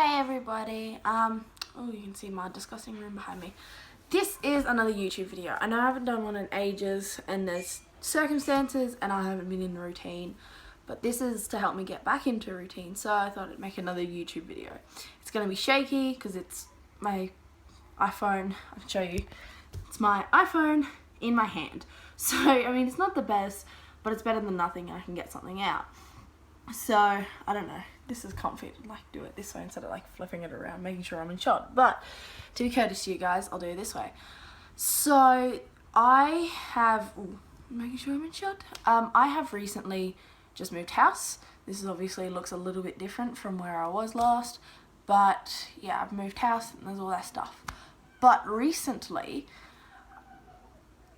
Hey everybody, oh, you can see my disgusting room behind me. This is another YouTube video. I know I haven't done one in ages and there's circumstances and I haven't been in the routine, but this is to help me get back into routine, so I thought I'd make another YouTube video. It's going to be shaky because it's my iPhone. I can show you. It's my iPhone in my hand. So, I mean, it's not the best, but it's better than nothing and I can get something out. So, I don't know, this is comfy to like do it this way instead of like flipping it around, making sure I'm in shot. But to be courteous to you guys, I'll do it this way. So, I have, making sure I'm in shot. I have recently just moved house. This is obviously looks a little bit different from where I was last. But yeah, I've moved house and there's all that stuff. But recently,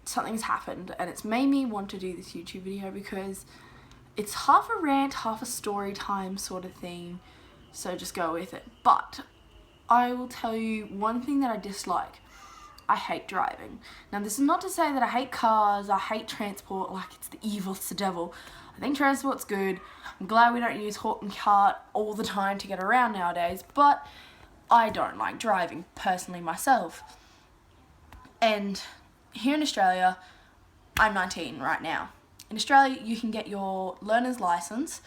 something's happened and it's made me want to do this YouTube video because it's half a rant, half a story time sort of thing, so just go with it. But I will tell you one thing that I dislike. I hate driving. Now this is not to say that I hate cars, I hate transport, like it's the evil, it's the devil. I think transport's good. I'm glad we don't use horse and cart all the time to get around nowadays, but I don't like driving personally myself. And here in Australia, I'm 19 right now. In Australia, you can get your learner's license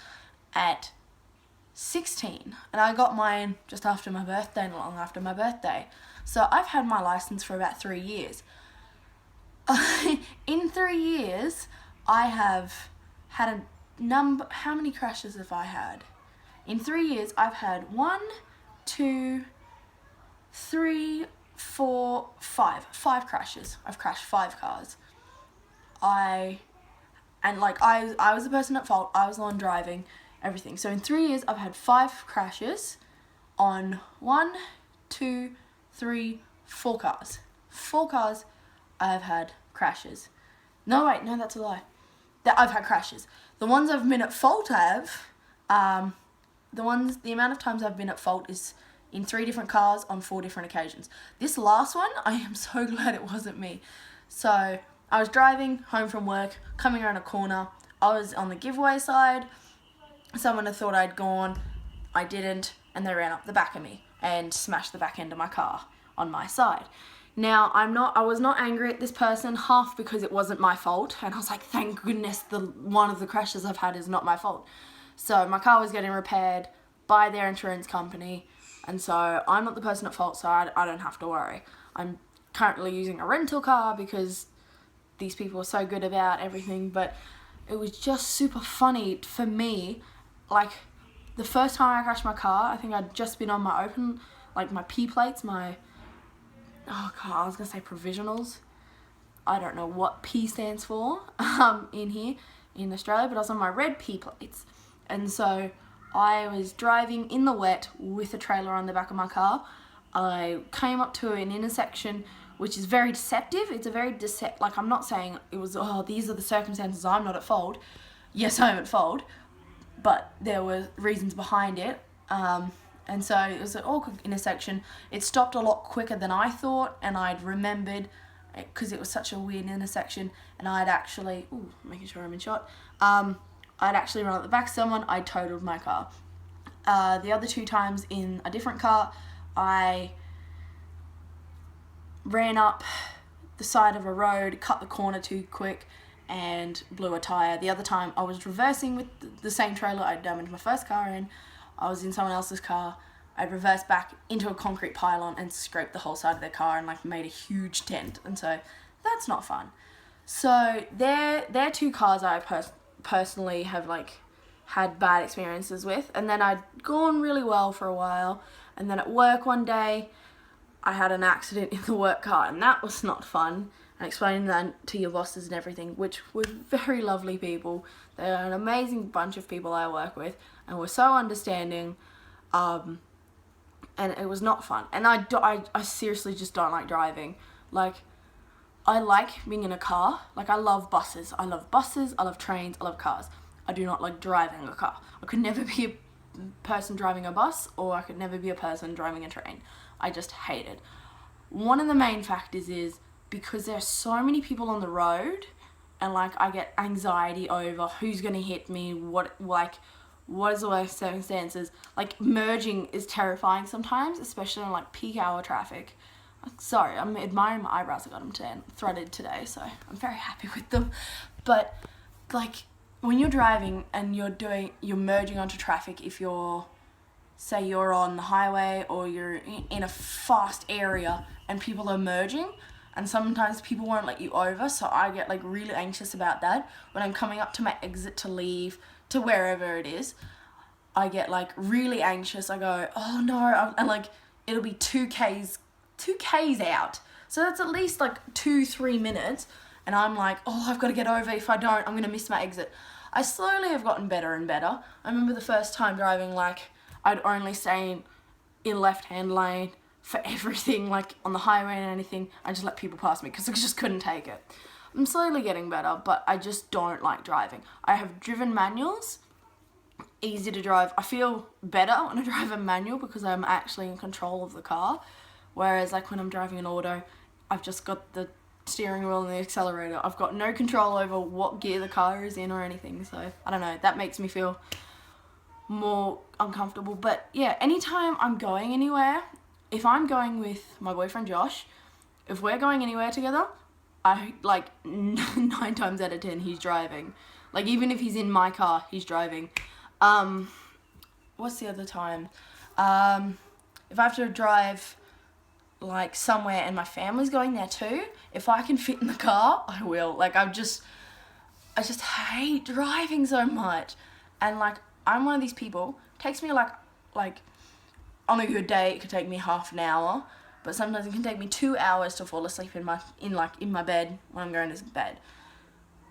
at 16, and I got mine just after my birthday, not long after my birthday. So I've had my license for about 3 years. In 3 years, I have had a number. How many crashes have I had? In 3 years, I've had 1, 2, 3, 4, 5. 5 crashes. I've crashed 5 cars. I was the person at fault. I was the one driving everything. So in 3 years, I've had 5 crashes on 1, 2, 3, 4 cars. 4 cars I've had crashes. No, wait, no, that's a lie. That I've had crashes. The ones I've been at fault the amount of times I've been at fault is in 3 different cars on 4 different occasions. This last one, I am so glad it wasn't me. So I was driving home from work, coming around a corner. I was on the giveaway side. Someone had thought I'd gone. I didn't, and they ran up the back of me and smashed the back end of my car on my side. Now, I was not angry at this person, half because it wasn't my fault, and I was like, thank goodness one of the crashes I've had is not my fault. So my car was getting repaired by their insurance company, and so I'm not the person at fault, so I don't have to worry. I'm currently using a rental car because these people are so good about everything, but it was just super funny for me. Like, the first time I crashed my car, I think I'd just been on my open, like my P plates, I was gonna say provisionals. I don't know what P stands for in here in Australia, but I was on my red P plates. And so I was driving in the wet with a trailer on the back of my car. I came up to an intersection which is very deceptive. It's a very like, I'm not saying it was, these are the circumstances, I'm not at fault. Yes, I'm at fault, but there were reasons behind it. And so it was an awkward intersection. It stopped a lot quicker than I thought, and I'd remembered, because it was such a weird intersection, and I'd actually, making sure I'm in shot, I'd actually run at the back of someone, I totaled my car. The other 2 times in a different car, I ran up the side of a road, cut the corner too quick, and blew a tyre. The other time I was reversing with the same trailer I'd damaged my first car in. I was in someone else's car. I'd reversed back into a concrete pylon and scraped the whole side of their car and like made a huge dent. And so that's not fun. So they're 2 cars I personally have like had bad experiences with. And then I'd gone really well for a while. And then at work one day, I had an accident in the work car, and that was not fun. And explaining that to your bosses and everything, which were very lovely people. They're an amazing bunch of people I work with, and were so understanding. And it was not fun. And I seriously just don't like driving. Like, I like being in a car. Like, I love buses. I love trains, I love cars. I do not like driving a car. I could never be a person driving a bus, or I could never be a person driving a train. I just hate it. One of the main factors is because there are so many people on the road, and like I get anxiety over who's gonna hit me, what is the worst circumstances? Like, merging is terrifying sometimes, especially in like peak hour traffic. Sorry, I'm admiring my eyebrows. I got them threaded today, so I'm very happy with them. But like, when you're driving and you're merging onto traffic, if say you're on the highway or you're in a fast area and people are merging, and sometimes people won't let you over, so I get like really anxious about that. When I'm coming up to my exit to leave to wherever it is, I get like really anxious. I go, oh no, and like it'll be 2Ks out. So that's at least like 2-3 minutes, and I'm like, oh, I've got to get over. If I don't, I'm gonna miss my exit. I slowly have gotten better and better. I remember the first time driving, like I'd only stay in left-hand lane for everything, like on the highway and anything. I just let people pass me because I just couldn't take it. I'm slowly getting better, but I just don't like driving. I have driven manuals, easy to drive. I feel better when I drive a manual because I'm actually in control of the car. Whereas like when I'm driving an auto, I've just got the steering wheel and the accelerator. I've got no control over what gear the car is in or anything. So I don't know, that makes me feel more uncomfortable. But yeah, anytime I'm going anywhere, if I'm going with my boyfriend Josh, if we're going anywhere together, I like 9 times out of 10 he's driving. Like even if he's in my car, he's driving. What's the other time? If I have to drive like somewhere and my family's going there too, if I can fit in the car, I will. Like I just hate driving so much. And like I'm one of these people, it takes me like on a good day it could take me half an hour, but sometimes it can take me 2 hours to fall asleep in my bed when I'm going to bed.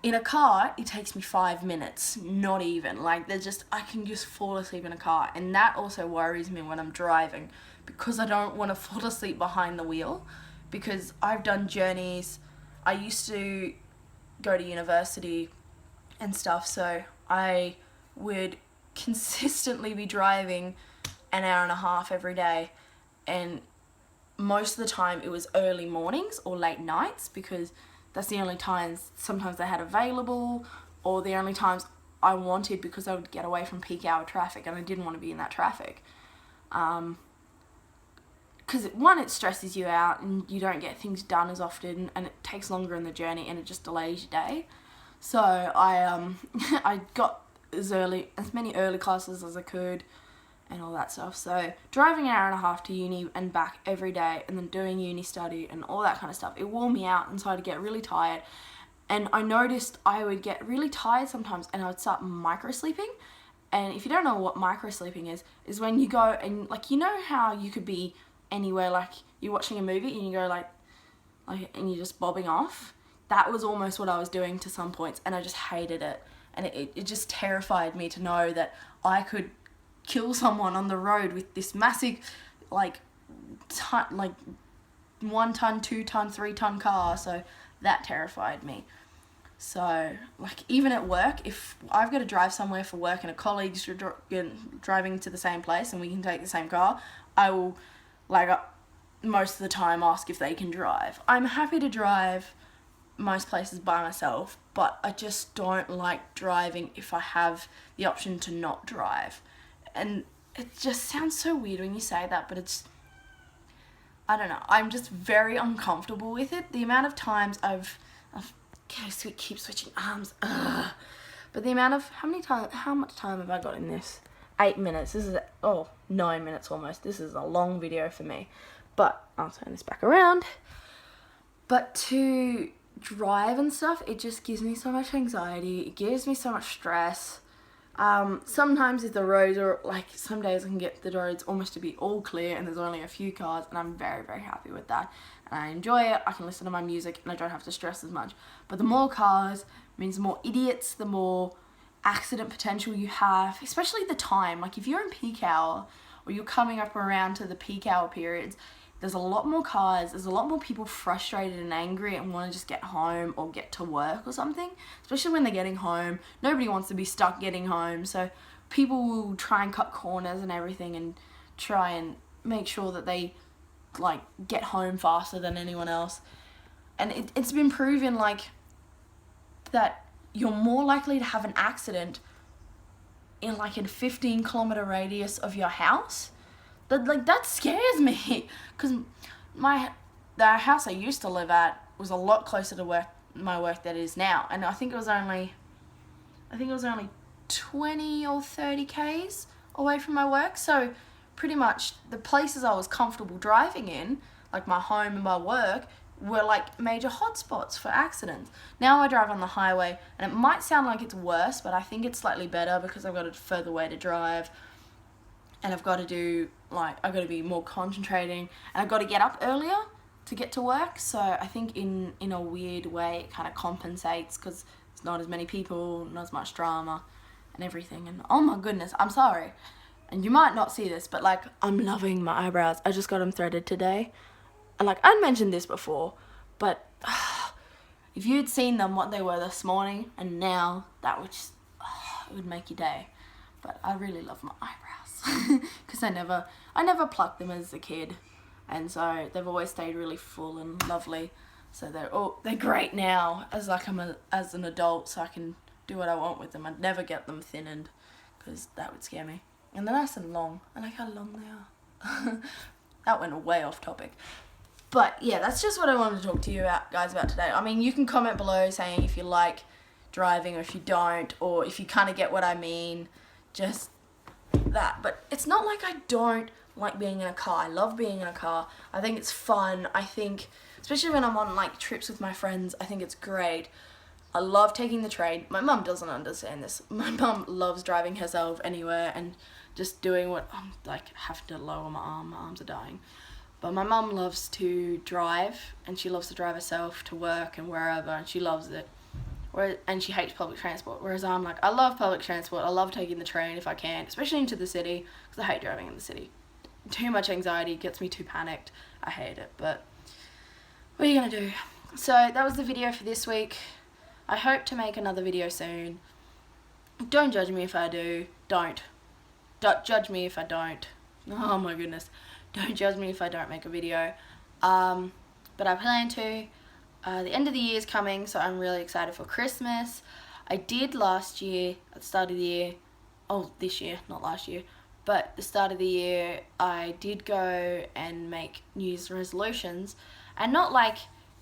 In a car, it takes me 5 minutes, not even. Like I can just fall asleep in a car, and that also worries me when I'm driving, because I don't want to fall asleep behind the wheel, because I've done journeys. I used to go to university and stuff, so I would consistently be driving an hour and a half every day, and most of the time it was early mornings or late nights, because that's the only times sometimes they had available, or the only times I wanted, because I would get away from peak hour traffic and I didn't want to be in that traffic. Because one, it stresses you out and you don't get things done as often, and it takes longer in the journey and it just delays your day. So I I got as many early classes as I could and all that stuff. So driving an hour and a half to uni and back every day, and then doing uni study and all that kind of stuff, it wore me out, and so I'd get really tired. And I noticed I would get really tired sometimes and I would start micro-sleeping. And if you don't know what micro-sleeping is when you go and, like, you know how you could be anywhere, like you're watching a movie and you go like and you're just bobbing off. That was almost what I was doing to some points, and I just hated it. And it just terrified me to know that I could kill someone on the road with this massive, like 1 ton, 2 ton, 3 ton car. So that terrified me. So like even at work, if I've got to drive somewhere for work and a colleague's driving to the same place and we can take the same car, I will most of the time ask if they can drive. I'm happy to drive most places by myself, but I just don't like driving if I have the option to not drive. And it just sounds so weird when you say that, but I don't know, I'm just very uncomfortable with it. The amount of times I've keep switching arms, but the amount of, how much time have I got in this? 8 minutes. This is 9 minutes almost. This is a long video for me, but I'll turn this back around. But to drive and stuff, it just gives me so much anxiety. It gives me so much stress. Sometimes if the roads are, like, some days I can get the roads almost to be all clear and there's only a few cars, and I'm very, very happy with that. And I enjoy it. I can listen to my music and I don't have to stress as much. But the more cars means the more idiots, the more accident potential you have, especially the time. Like if you're in peak hour or you're coming up around to the peak hour periods, there's a lot more cars, there's a lot more people frustrated and angry and want to just get home or get to work or something, especially when they're getting home. Nobody wants to be stuck getting home, so people will try and cut corners and everything and try and make sure that they like get home faster than anyone else. And it's been proven like that you're more likely to have an accident in like a 15-kilometer radius of your house. That scares me, because the house I used to live at was a lot closer to my work that it is now, and I think it was only 20 or 30 k's away from my work. So pretty much the places I was comfortable driving in, like my home and my work, were like major hotspots for accidents. Now I drive on the highway, and it might sound like it's worse, but I think it's slightly better because I've got a further way to drive, and I've got to be more concentrating, and I've got to get up earlier to get to work. So I think in a weird way it kind of compensates, because it's not as many people, not as much drama and everything. And oh my goodness, I'm sorry, and you might not see this, but like, I'm loving my eyebrows. I just got them threaded today, and like, I'd mentioned this before, but if you'd seen them, what they were this morning and now, that would just, it would make your day. But I really love my eyebrows because I never plucked them as a kid, and so they've always stayed really full and lovely. So they're great now as as an adult, so I can do what I want with them. I'd never get them thinned because that would scare me. And they're nice and long. I like how long they are. That went way off topic. But yeah, that's just what I wanted to talk to you guys about today. I mean, you can comment below saying if you like driving or if you don't, or if you kind of get what I mean, just that. But it's not like I don't like being in a car. I love being in a car. I think it's fun. I think, especially when I'm on like trips with my friends, I think it's great. I love taking the train. My mum doesn't understand this. My mum loves driving herself anywhere and just doing what I'm like having to lower my arm. My arms are dying. But my mum loves to drive, and she loves to drive herself to work and wherever, and she loves it. And she hates public transport, whereas I'm like, I love public transport. I love taking the train if I can, especially into the city, because I hate driving in the city. Too much anxiety, gets me too panicked. I hate it, but what are you gonna do? So that was the video for this week. I hope to make another video soon. Don't judge me if I do. Don't judge me if I don't. Oh my goodness. Don't judge me if I don't make a video. But I plan to. The end of the year is coming, so I'm really excited for Christmas. I did last year, at the start of the year, this year, not last year, but the start of the year, I did go and make New Year's resolutions, and not like,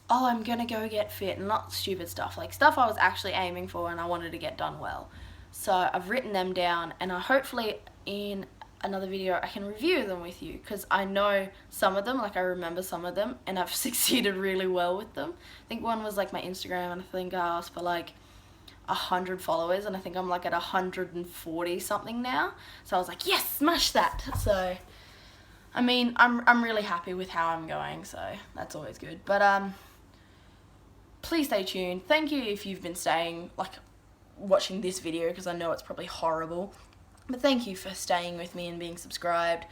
oh, I'm gonna go get fit, and not stupid stuff, like stuff I was actually aiming for and I wanted to get done well. So I've written them down, and hopefully in another video I can review them with you, because I know some of them, like I remember some of them, and I've succeeded really well with them. I think one was like my Instagram, and I think I asked for like 100 followers, and I think I'm like at 140 something now. So I was like, yes, smash that. So I mean, I'm really happy with how I'm going, so that's always good. But please stay tuned. Thank you if you've been staying, like watching this video, because I know it's probably horrible. But thank you for staying with me and being subscribed.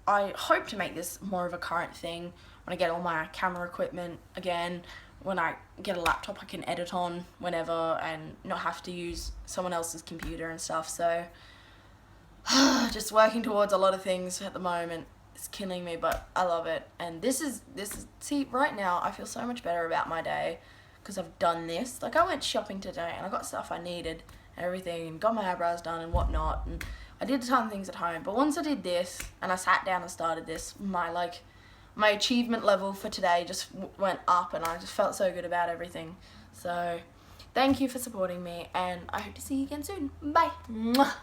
I hope to make this more of a current thing when I get all my camera equipment again. When I get a laptop I can edit on whenever and not have to use someone else's computer and stuff. So just working towards a lot of things at the moment. It's killing me, but I love it. And this is see, right now I feel so much better about my day because I've done this. Like, I went shopping today and I got stuff I needed and everything, and got my eyebrows done and whatnot, and I did a ton of things at home. But once I did this and I sat down and started this, my achievement level for today just went up, and I just felt so good about everything. So thank you for supporting me, and I hope to see you again soon. Bye. Mwah.